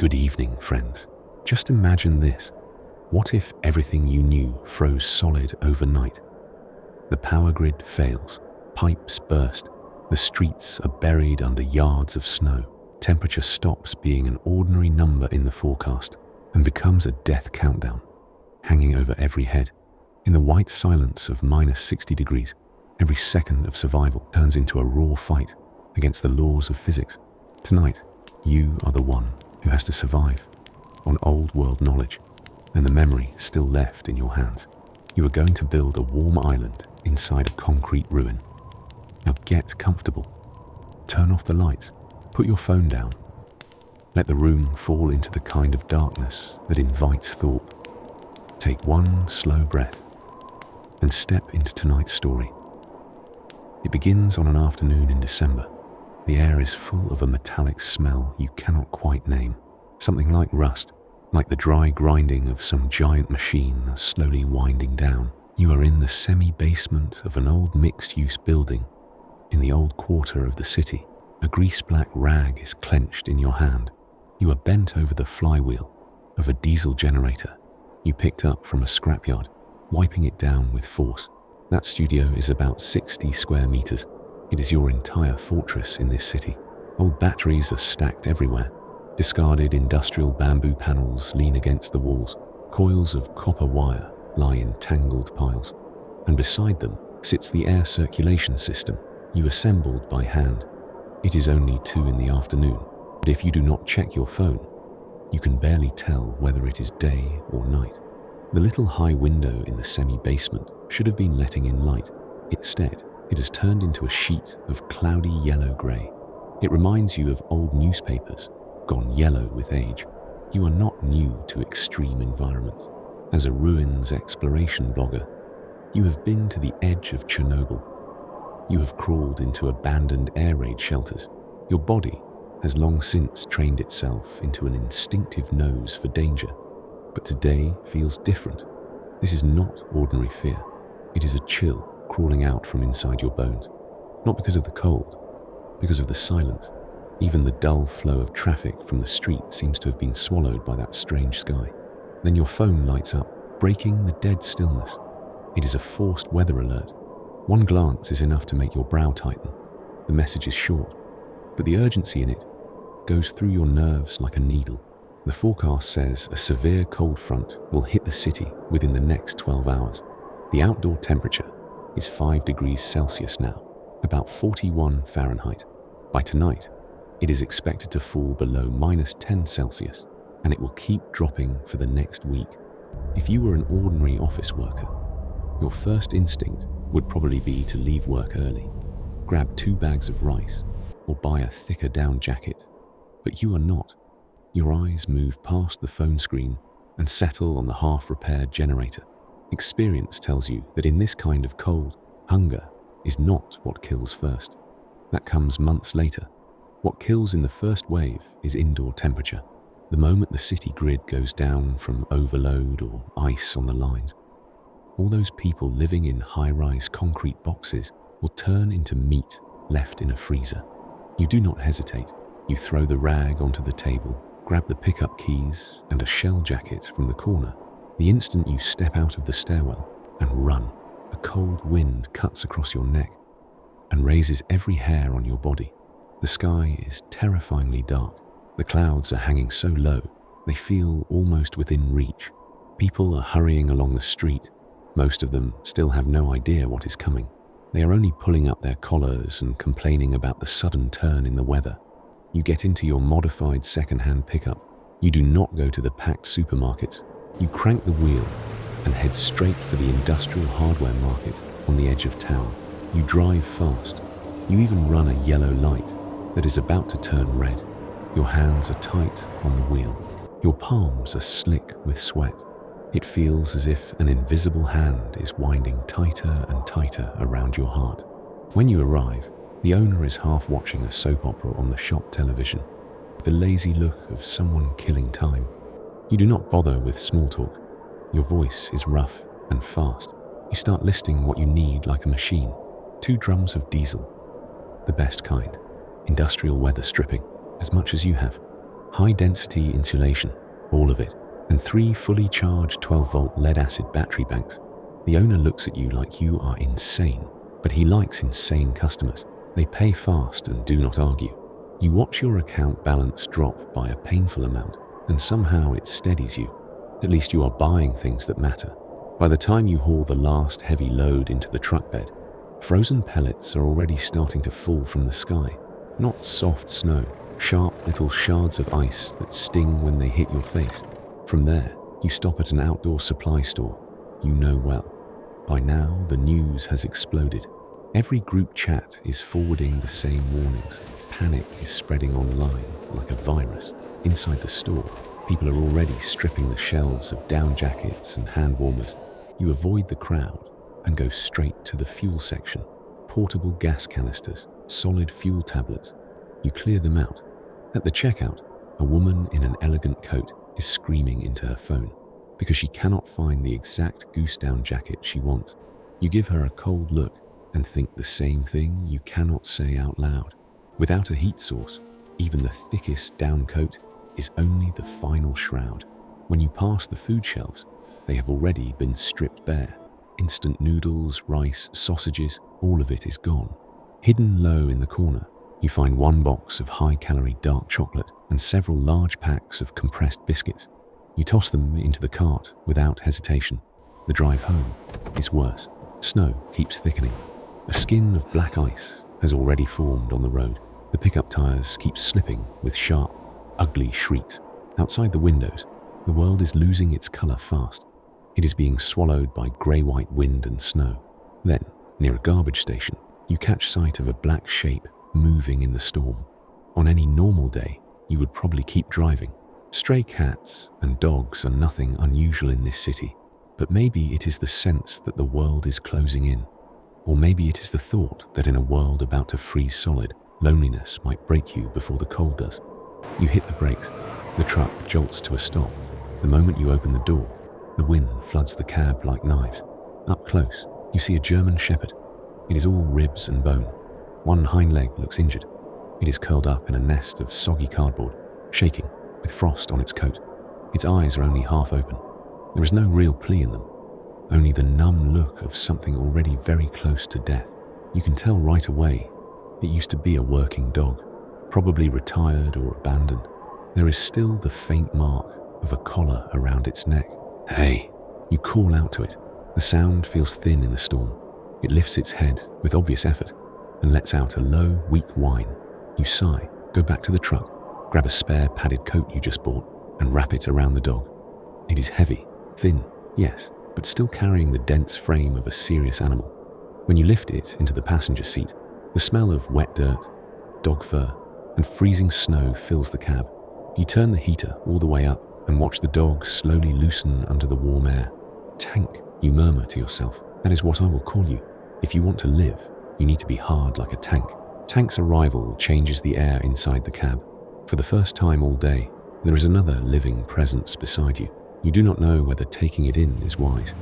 Good evening, friends. Just imagine this. What if everything you knew froze solid overnight? The power grid fails, pipes burst, the streets are buried under yards of snow. Temperature stops being an ordinary number in the forecast and becomes a death countdown, hanging over every head. In the white silence of -60 degrees, every second of survival turns into a raw fight against the laws of physics. Tonight, you are the one who has to survive on old world knowledge and the memory still left in your hands. You are going to build a warm island inside a concrete ruin. Now get comfortable. Turn off the lights. Put your phone down. Let the room fall into the kind of darkness that invites thought. Take one slow breath and step into tonight's story. It begins on an afternoon in December. The air is full of a metallic smell you cannot quite name. Something like rust, like the dry grinding of some giant machine slowly winding down. You are in the semi-basement of an old mixed-use building in the old quarter of the city. A grease-black rag is clenched in your hand. You are bent over the flywheel of a diesel generator you picked up from a scrapyard, wiping it down with force. That studio is about 60 square meters. It is your entire fortress in this city. Old batteries are stacked everywhere. Discarded industrial bamboo panels lean against the walls. Coils of copper wire lie in tangled piles. And beside them sits the air circulation system you assembled by hand. It is only 2 in the afternoon, but if you do not check your phone, you can barely tell whether it is day or night. The little high window in the semi-basement should have been letting in light. Instead, it has turned into a sheet of cloudy yellow-grey. It reminds you of old newspapers, gone yellow with age. You are not new to extreme environments. As a ruins exploration blogger, you have been to the edge of Chernobyl. You have crawled into abandoned air raid shelters. Your body has long since trained itself into an instinctive nose for danger. But today feels different. This is not ordinary fear. It is a chill crawling out from inside your bones. Not because of the cold, because of the silence. Even the dull flow of traffic from the street seems to have been swallowed by that strange sky. Then your phone lights up, breaking the dead stillness. It is a forced weather alert. One glance is enough to make your brow tighten. The message is short, but the urgency in it goes through your nerves like a needle. The forecast says a severe cold front will hit the city within the next 12 hours. The outdoor temperature is 5 degrees Celsius now, about 41 Fahrenheit. By tonight, it is expected to fall below -10 Celsius, and it will keep dropping for the next week. If you were an ordinary office worker, your first instinct would probably be to leave work early, grab 2 bags of rice, or buy a thicker down jacket. But you are not. Your eyes move past the phone screen and settle on the half-repaired generator. Experience tells you that in this kind of cold, hunger is not what kills first. That comes months later. What kills in the first wave is indoor temperature. The moment the city grid goes down from overload or ice on the lines, all those people living in high-rise concrete boxes will turn into meat left in a freezer. You do not hesitate. You throw the rag onto the table, grab the pickup keys and a shell jacket from the corner. The instant you step out of the stairwell and run, a cold wind cuts across your neck and raises every hair on your body. The sky is terrifyingly dark. The clouds are hanging so low, they feel almost within reach. People are hurrying along the street. Most of them still have no idea what is coming. They are only pulling up their collars and complaining about the sudden turn in the weather. You get into your modified second-hand pickup. You do not go to the packed supermarkets. You crank the wheel and head straight for the industrial hardware market on the edge of town. You drive fast. You even run a yellow light that is about to turn red. Your hands are tight on the wheel. Your palms are slick with sweat. It feels as if an invisible hand is winding tighter and tighter around your heart. When you arrive, the owner is half watching a soap opera on the shop television, with the lazy look of someone killing time. You do not bother with small talk. Your voice is rough and fast. You start listing what you need like a machine. 2 drums of diesel, the best kind. Industrial weather stripping, as much as you have. high-density insulation, all of it, and 3 fully charged 12-volt lead-acid battery banks. The owner looks at you like you are insane, but he likes insane customers. They pay fast and do not argue. You watch your account balance drop by a painful amount, and somehow it steadies you. At least you are buying things that matter. By the time you haul the last heavy load into the truck bed, frozen pellets are already starting to fall from the sky. Not soft snow, sharp little shards of ice that sting when they hit your face. From there, you stop at an outdoor supply store you know well. By now, the news has exploded. Every group chat is forwarding the same warnings. Panic is spreading online like a virus. Inside the store, people are already stripping the shelves of down jackets and hand warmers. You avoid the crowd and go straight to the fuel section. Portable gas canisters, solid fuel tablets. You clear them out. At the checkout, a woman in an elegant coat is screaming into her phone because she cannot find the exact goose-down jacket she wants. You give her a cold look and think the same thing you cannot say out loud. Without a heat source, even the thickest down coat is only the final shroud. When you pass the food shelves, they have already been stripped bare. Instant noodles, rice, sausages, all of it is gone. Hidden low in the corner, you find 1 box of high-calorie dark chocolate and several large packs of compressed biscuits. You toss them into the cart without hesitation. The drive home is worse. Snow keeps thickening. A skin of black ice has already formed on the road. The pickup tires keep slipping with sharp, ugly shrieks. Outside the windows, the world is losing its color fast. It is being swallowed by grey-white wind and snow. Then, near a garbage station, you catch sight of a black shape moving in the storm. On any normal day, you would probably keep driving. Stray cats and dogs are nothing unusual in this city, but maybe it is the sense that the world is closing in. Or maybe it is the thought that in a world about to freeze solid, loneliness might break you before the cold does. You hit the brakes. The truck jolts to a stop. The moment you open the door, the wind floods the cab like knives. Up close, you see a German shepherd. It is all ribs and bone. One hind leg looks injured. It is curled up in a nest of soggy cardboard, shaking, with frost on its coat. Its eyes are only half open. There is no real plea in them, only the numb look of something already very close to death. You can tell right away it used to be a working dog, probably retired or abandoned. There is still the faint mark of a collar around its neck. Hey, you call out to it. The sound feels thin in the storm. It lifts its head with obvious effort and lets out a low, weak whine. You sigh, go back to the truck, grab a spare padded coat you just bought, and wrap it around the dog. It is heavy, thin, yes, but still carrying the dense frame of a serious animal. When you lift it into the passenger seat, the smell of wet dirt, dog fur, and freezing snow fills the cab. You turn the heater all the way up and watch the dog slowly loosen under the warm air. Tank, you murmur to yourself. That is what I will call you. If you want to live, you need to be hard like a tank. Tank's arrival changes the air inside the cab. For the first time all day, there is another living presence beside you. You do not know whether taking it in is wise.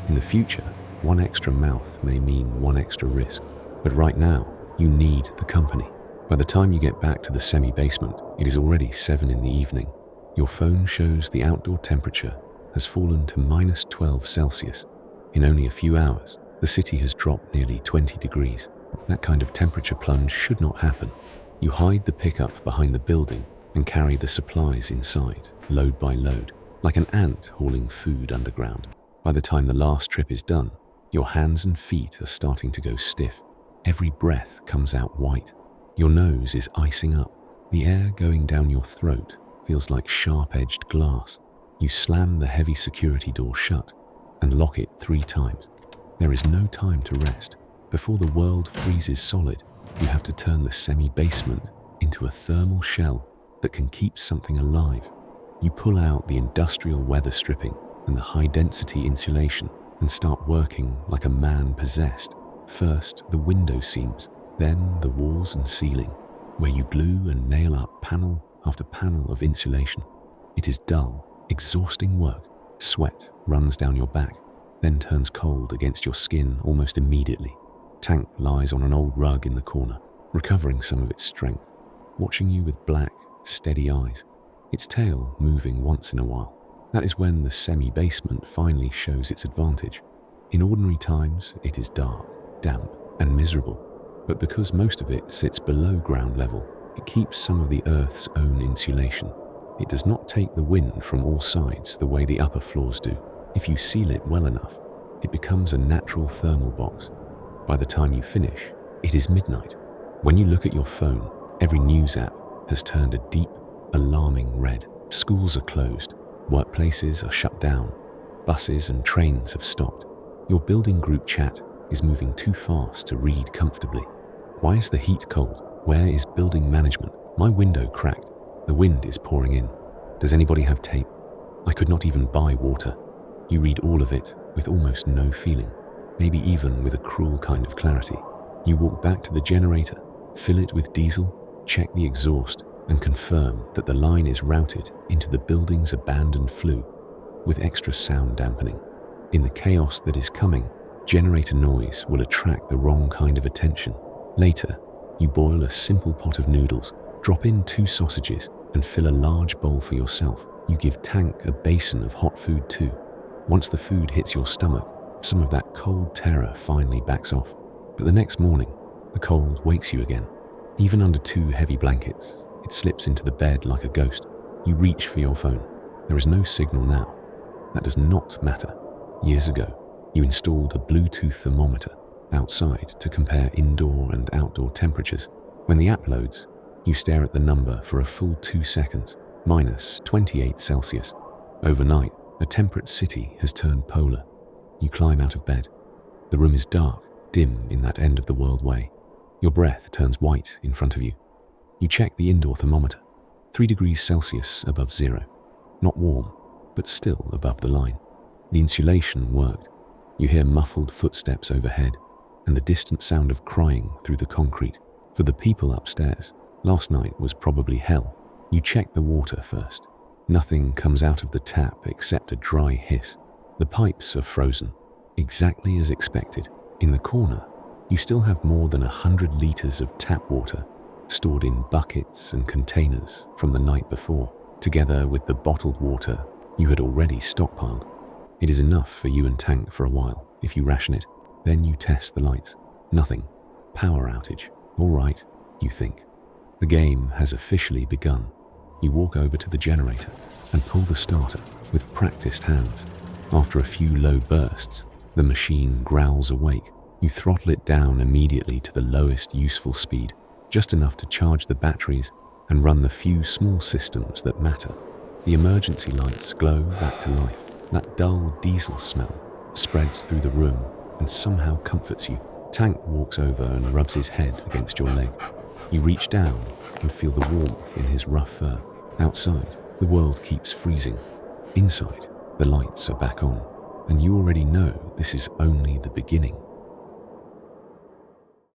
In the future, one extra mouth may mean one extra risk. But right now, you need the company. By the time you get back to the semi-basement, it is already 7 in the evening. Your phone shows the outdoor temperature has fallen to -12 Celsius. In only a few hours, the city has dropped nearly 20 degrees. That kind of temperature plunge should not happen. You hide the pickup behind the building and carry the supplies inside, load by load, like an ant hauling food underground. By the time the last trip is done, your hands and feet are starting to go stiff. Every breath comes out white. Your nose is icing up. The air going down your throat feels like sharp-edged glass. You slam the heavy security door shut and lock it 3 times. There is no time to rest. Before the world freezes solid, you have to turn the semi-basement into a thermal shell that can keep something alive. You pull out the industrial weather stripping and the high-density insulation and start working like a man possessed. First, the window seams, then the walls and ceiling, where you glue and nail up panel after panel of insulation. It is dull, exhausting work. Sweat runs down your back, then turns cold against your skin almost immediately. Tank lies on an old rug in the corner, recovering some of its strength, watching you with black, steady eyes. its tail moving once in a while. That is when the semi-basement finally shows its advantage. In ordinary times, it is dark, damp, and miserable, but because most of it sits below ground level, it keeps some of the Earth's own insulation. It does not take the wind from all sides the way the upper floors do. If you seal it well enough, it becomes a natural thermal box. By the time you finish, it is midnight. When you look at your phone, every news app has turned a deep, alarming red. Schools are closed, workplaces are shut down, buses and trains have stopped. Your building group chat is moving too fast to read comfortably. Why is the heat cold? Where is building management? My window cracked. The wind is pouring in. Does anybody have tape? I could not even buy water. You read all of it with almost no feeling, maybe even with a cruel kind of clarity. You walk back to the generator, fill it with diesel, check the exhaust, and confirm that the line is routed into the building's abandoned flue with extra sound dampening. In the chaos that is coming, generator noise will attract the wrong kind of attention. Later, you boil a simple pot of noodles, drop in 2 sausages, and fill a large bowl for yourself. You give Tank a basin of hot food too. Once the food hits your stomach, some of that cold terror finally backs off. But the next morning, the cold wakes you again. Even under 2 heavy blankets, it slips into the bed like a ghost. You reach for your phone. There is no signal now. That does not matter. Years ago, you installed a Bluetooth thermometer outside to compare indoor and outdoor temperatures. When the app loads, you stare at the number for a full 2 seconds, minus 28 Celsius. Overnight, a temperate city has turned polar. You climb out of bed. The room is dark, dim in that end-of-the-world way. Your breath turns white in front of you. You check the indoor thermometer, 3 degrees Celsius above zero. Not warm, but still above the line. The insulation worked. You hear muffled footsteps overhead and the distant sound of crying through the concrete. For the people upstairs, last night was probably hell. You check the water first. Nothing comes out of the tap except a dry hiss. The pipes are frozen, exactly as expected. In the corner, you still have more than 100 liters of tap water stored in buckets and containers from the night before, together with the bottled water you had already stockpiled. It is enough for you and Tank for a while if you ration it. Then you test the lights. Nothing. Power outage. All right, you think. The game has officially begun. You walk over to the generator and pull the starter with practiced hands. After a few low bursts, the machine growls awake. You throttle it down immediately to the lowest useful speed, just enough to charge the batteries and run the few small systems that matter. The emergency lights glow back to life. That dull diesel smell spreads through the room and somehow comforts you. Tank walks over and rubs his head against your leg. You reach down and feel the warmth in his rough fur. Outside, the world keeps freezing. Inside, the lights are back on, and you already know this is only the beginning.